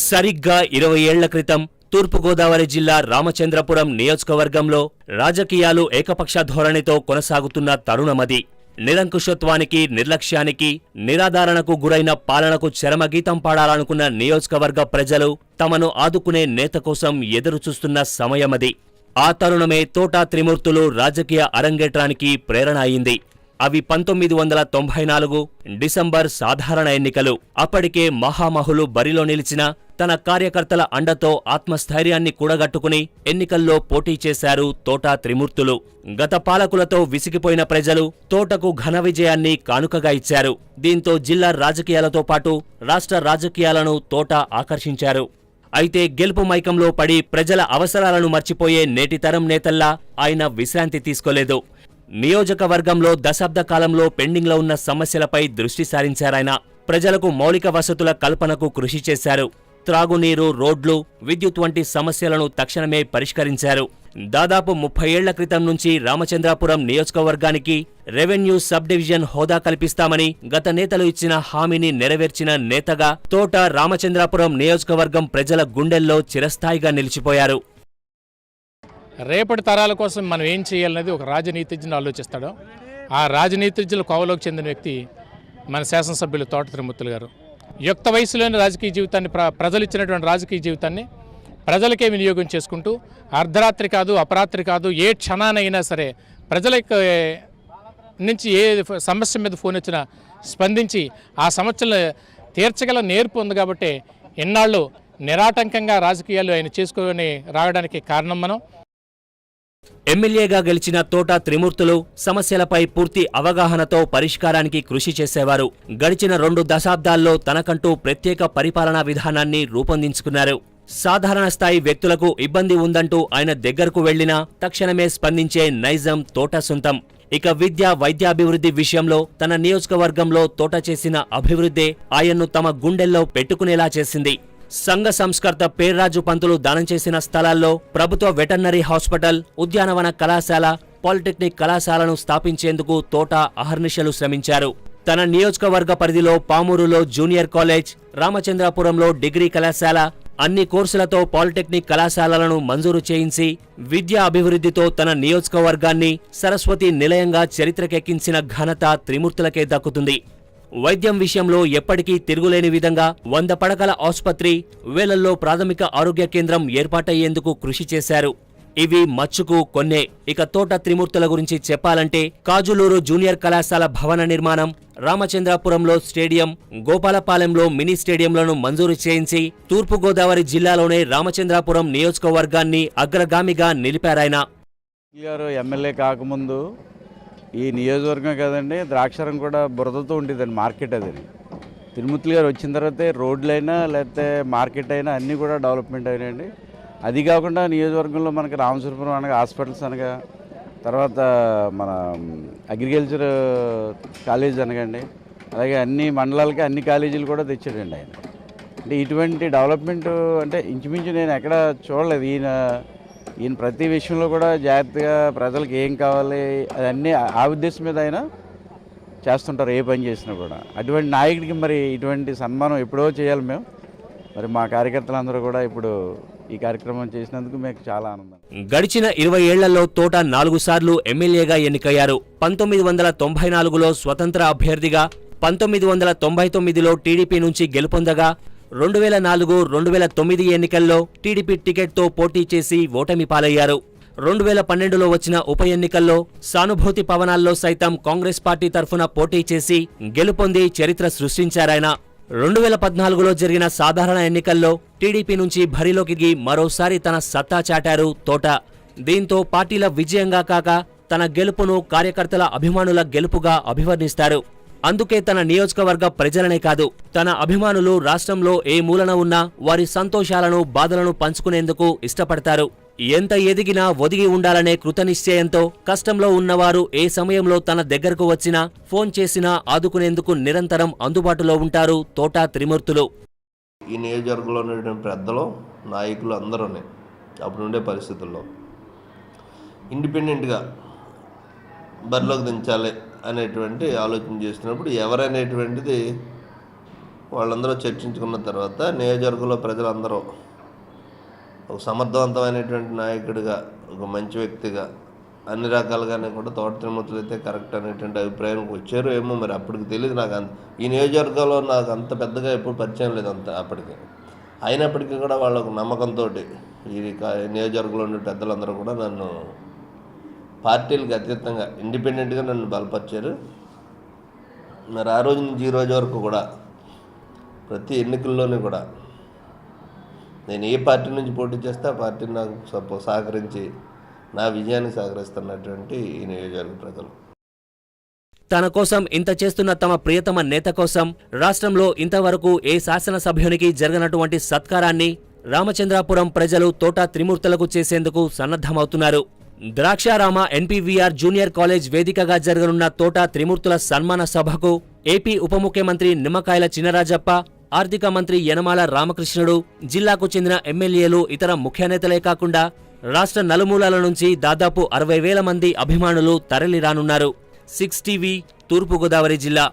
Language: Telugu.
సరిగ్గా 20 ఏళ్ల క్రితం తూర్పుగోదావరి జిల్లా రామచంద్రపురం నియోజకవర్గంలో రాజకీయాలు ఏకపక్ష ధోరణితో కొనసాగుతున్న తరుణమది. నిరంకుశత్వానికి, నిర్లక్ష్యానికి, నిరాధారణకు గురైన పాలనకు చరమగీతం పాడాలనుకున్న నియోజకవర్గ ప్రజలు తమను ఆదుకునే నేత కోసం ఎదురుచూస్తున్న సమయమది. ఆ తరుణమే తోటా త్రిమూర్తులు రాజకీయ అరంగేట్రానికి ప్రేరణ అయింది. అవి 1994 డిసెంబర్ సాధారణ ఎన్నికలు. అప్పటికే మహామహులు బరిలో నిలిచిన తన కార్యకర్తల అండతో ఆత్మస్థైర్యాన్ని కూడగట్టుకుని ఎన్నికల్లో పోటీ చేశారు తోటా త్రిమూర్తులు. గత పాలకులతో విసిగిపోయిన ప్రజలు తోటకు ఘన విజయాన్ని కానుకగా ఇచ్చారు. దీంతో జిల్లా రాజకీయాలతో పాటు రాష్ట్ర రాజకీయాలను తోట ఆకర్షించారు. అయితే గెలుపు మైకంలో పడి ప్రజల అవసరాలను మర్చిపోయే నేటితరం నేతల్లా ఆయన విశ్రాంతి తీసుకోలేదు. నియోజకవర్గంలో దశాబ్ద కాలంలో పెండింగ్లో ఉన్న సమస్యలపై దృష్టి సారించారాయన. ప్రజలకు మౌలిక వసతుల కల్పనకు కృషి చేశారు. త్రాగునీరు, రోడ్లు, విద్యుత్ వంటి సమస్యలను తక్షణమే పరిష్కరించారు. దాదాపు 30 ఏళ్ల క్రితం నుంచి రామచంద్రాపురం నియోజకవర్గానికి రెవెన్యూ సబ్ డివిజన్ హోదా కల్పిస్తామని గత నేతలు ఇచ్చిన హామీని నెరవేర్చిన నేతగా తోట రామచంద్రాపురం నియోజకవర్గం ప్రజల గుండెల్లో చిరస్థాయిగా నిలిచిపోయారు. రేపటి తరాల కోసం మనం ఏం చేయాలనేది ఒక రాజనీతిజ్ఞులు ఆలోచిస్తాడు. ఆ రాజనీతిజ్ఞుల కోవలోకి చెందిన వ్యక్తి మన శాసనసభ్యులు తోట త్రిమూర్తులు గారు. యుక్త వయసులోని రాజకీయ జీవితాన్ని, ప్రజలు ఇచ్చినటువంటి రాజకీయ జీవితాన్ని ప్రజలకే వినియోగం చేసుకుంటూ అర్ధరాత్రి కాదు, అపరాత్రి కాదు, ఏ క్షణానైనా సరే ప్రజల నుంచి ఏ సమస్య మీద ఫోన్ వచ్చినా స్పందించి ఆ సమస్యలు తీర్చగల నేర్పు ఉంది. కాబట్టి ఎన్నాళ్ళు నిరాటంకంగా రాజకీయాలు ఆయన చేసుకొని రావడానికి కారణం మనం. ఎమ్మెల్యేగా గెలిచిన తోటా త్రిమూర్తులు సమస్యలపై పూర్తి అవగాహనతో పరిష్కారానికి కృషి చేసేవారు. గడిచిన 2 దశాబ్దాల్లో తనకంటూ ప్రత్యేక పరిపాలనా విధానాన్ని రూపొందించుకున్నారు. సాధారణ స్థాయి వ్యక్తులకు ఇబ్బంది ఉందంటూ ఆయన దగ్గరకు వెళ్లినా తక్షణమే స్పందించే నైజం తోట సొంతం. ఇక విద్య, వైద్యాభివృద్ధి విషయంలో తన నియోజకవర్గంలో తోట చేసిన అభివృద్ధే ఆయన్ను తమ గుండెల్లో పెట్టుకునేలా చేసింది. సంఘ సంస్కర్త పేర్రాజు పంతులు దానం చేసిన స్థలాల్లో ప్రభుత్వ వెటర్నరీ హాస్పిటల్, ఉద్యానవన కళాశాల, పాలిటెక్నిక్ కళాశాలను స్థాపించేందుకు తోట అహర్నిశలు శ్రమించారు. తన నియోజకవర్గ పరిధిలో పామూరులో జూనియర్ కాలేజ్, రామచంద్రాపురంలో డిగ్రీ కళాశాల, అన్ని కోర్సులతో పాలిటెక్నిక్ కళాశాలలను మంజూరు చేయించి విద్యా అభివృద్ధితో తన నియోజకవర్గాన్ని సరస్వతి నిలయంగా చరిత్రకెక్కించిన ఘనత త్రిమూర్తులకే దక్కుతుంది. వైద్యం విషయంలో ఎప్పటికీ తిరుగులేని విధంగా 100 పడకల ఆసుపత్రి, వేలల్లో ప్రాథమిక ఆరోగ్య కేంద్రం ఏర్పాటయ్యేందుకు కృషి చేశారు. ఇవి మచ్చుకు కొన్నే. ఇక తోట త్రిమూర్తుల గురించి చెప్పాలంటే కాజులూరు జూనియర్ కళాశాల భవన నిర్మాణం, రామచంద్రాపురంలో స్టేడియం, గోపాలపాలెంలో మినీ స్టేడియంలను మంజూరు చేయించి తూర్పుగోదావరి జిల్లాలోనే రామచంద్రాపురం నియోజకవర్గాన్ని అగ్రగామిగా నిలిపారాయన. ఎమ్మెల్యే కాకముందు ఈ నియోజకవర్గం కదండి, ద్రాక్షారం కూడా బురదతో ఉండేదండి మార్కెట్. అది తిరుమూర్తులు గారు వచ్చిన తర్వాతే రోడ్లైనా లేకపోతే మార్కెట్ అయినా అన్నీ కూడా డెవలప్మెంట్ అయినాయండి. అది కాకుండా నియోజకవర్గంలో మనకి రామచంద్రపురం అనగా హాస్పిటల్స్ అనగా, తర్వాత మన అగ్రికల్చర్ కాలేజ్ అనగండి, అలాగే అన్ని మండలాలకి అన్ని కాలేజీలు కూడా తెచ్చాడండి ఆయన. అంటే ఇటువంటి డెవలప్మెంట్ అంటే ఇంచుమించు నేను ఎక్కడ చూడలేదు. ఈయన ప్రతి విషయంలో కూడా జాగ్రత్తగా ప్రజలకు ఏం కావాలి అదన్నీ ఆ ఉద్దేశం మీద ఆయన చేస్తుంటారు ఏ పని చేసినా కూడా. అటువంటి నాయకుడికి మరి ఇటువంటి సన్మానం ఎప్పుడో చేయాలి మేము. మరి మా కార్యకర్తలందరూ కూడా ఇప్పుడు ఈ కార్యక్రమం చేసినందుకు మీకు చాలా ఆనందం. గడిచిన 20 ఏళ్లలో తోట 4 సార్లు ఎమ్మెల్యేగా ఎన్నికయ్యారు. 1994లో స్వతంత్ర అభ్యర్థిగా, 1999లో టీడీపీ నుంచి గెలుపొందగా 2004, 2009 ఎన్నికల్లో టీడీపీ టికెట్తో పోటీ చేసి ఓటమి పాలయ్యారు. 2012లో వచ్చిన ఉప ఎన్నికల్లో సానుభూతి పవనాల్లో సైతం కాంగ్రెస్ పార్టీ తరఫున పోటీ చేసి గెలుపొంది చరిత్ర సృష్టించారాయన. 2014లో జరిగిన సాధారణ ఎన్నికల్లో టీడీపీ నుంచి బరిలోకి దిగి మరోసారి తన సత్తా చాటారు తోట. దీంతో పార్టీల విజయంగా కాక తన గెలుపును కార్యకర్తల అభిమానుల గెలుపుగా అభివర్ణిస్తారు. అందుకే తన నియోజకవర్గ ప్రజలనే కాదు, తన అభిమానులు రాష్ట్రంలో ఏ మూలన ఉన్నా వారి సంతోషాలను, బాధలను పంచుకునేందుకు ఇష్టపడతారు. ఎంత ఎదిగినా ఒదిగి ఉండాలనే కృతనిశ్చయంతో కష్టంలో ఉన్నవారు ఏ సమయంలో తన దగ్గరకు వచ్చినా, ఫోన్ చేసినా ఆదుకునేందుకు నిరంతరం అందుబాటులో ఉంటారు తోటా త్రిమూర్తులు. ఈ నియోజకవర్గంలో ఉన్నటువంటి పెద్దలు, నాయకులు అందరూ అప్పుడుండే పరిస్థితుల్లో ఇండిపెండెంట్గా బరిలోకి దించాలి అనేటువంటి ఆలోచన చేస్తున్నప్పుడు ఎవరనేటువంటిది వాళ్ళందరూ చర్చించుకున్న తర్వాత నియోజకవర్గంలో ప్రజలందరూ ఒక సమర్థవంతమైనటువంటి నాయకుడిగా, ఒక మంచి వ్యక్తిగా, అన్ని రకాలుగానే కూడా తోట త్రిమూర్తులు అయితే కరెక్ట్ అనేటువంటి అభిప్రాయానికి వచ్చారు ఏమో మరి. అప్పటికి తెలియదు నాకు. ఈ నియోజకవర్గంలో నాకు అంత పెద్దగా ఎప్పుడు పరిచయం లేదు అప్పటికి. అయినప్పటికీ కూడా వాళ్ళ ఒక నమ్మకంతో ఈ నియోజకవర్గంలో ఉండే పెద్దలందరూ కూడా నన్ను పార్టీలకు అతీతంగా ఇండిపెండెంట్గా నన్ను బలపరిచారు. మరి ఆ రోజు నుంచి ఈ రోజు వరకు కూడా ప్రతి ఎన్నికల్లోనూ కూడా నేను ఏ పార్టీ నుంచి పోటీ చేస్తే ఆ పార్టీని నాకు సహకరించి నా విజయాన్ని సహకరిస్తున్నటువంటి ఈ నియోజకవర్గ ప్రజలు. తన కోసం ఇంత చేస్తున్న తమ ప్రియతమ నేత కోసం రాష్ట్రంలో ఇంతవరకు ఏ శాసనసభ్యునికి జరగనటువంటి సత్కారాన్ని రామచంద్రాపురం ప్రజలు తోట త్రిమూర్తులకు చేసేందుకు సన్నద్ధమవుతున్నారు. ద్రాక్షారామ ఎన్పీవీఆర్ జూనియర్ కాలేజ్ వేదికగా జరగనున్న తోట త్రిమూర్తుల సన్మాన సభకు ఏపీ ఉప ముఖ్యమంత్రి నిమ్మకాయల చినరాజప్ప, ఆర్థిక మంత్రి యనమాల రామకృష్ణుడు, జిల్లాకు చెందిన ఎమ్మెల్యేలు, ఇతర ముఖ్య నేతలే కాకుండా రాష్ట్ర నలుమూలల నుంచి దాదాపు 60,000 మంది అభిమానులు తరలిరానున్నారు. 6 టీవీ, తూర్పుగోదావరి జిల్లా.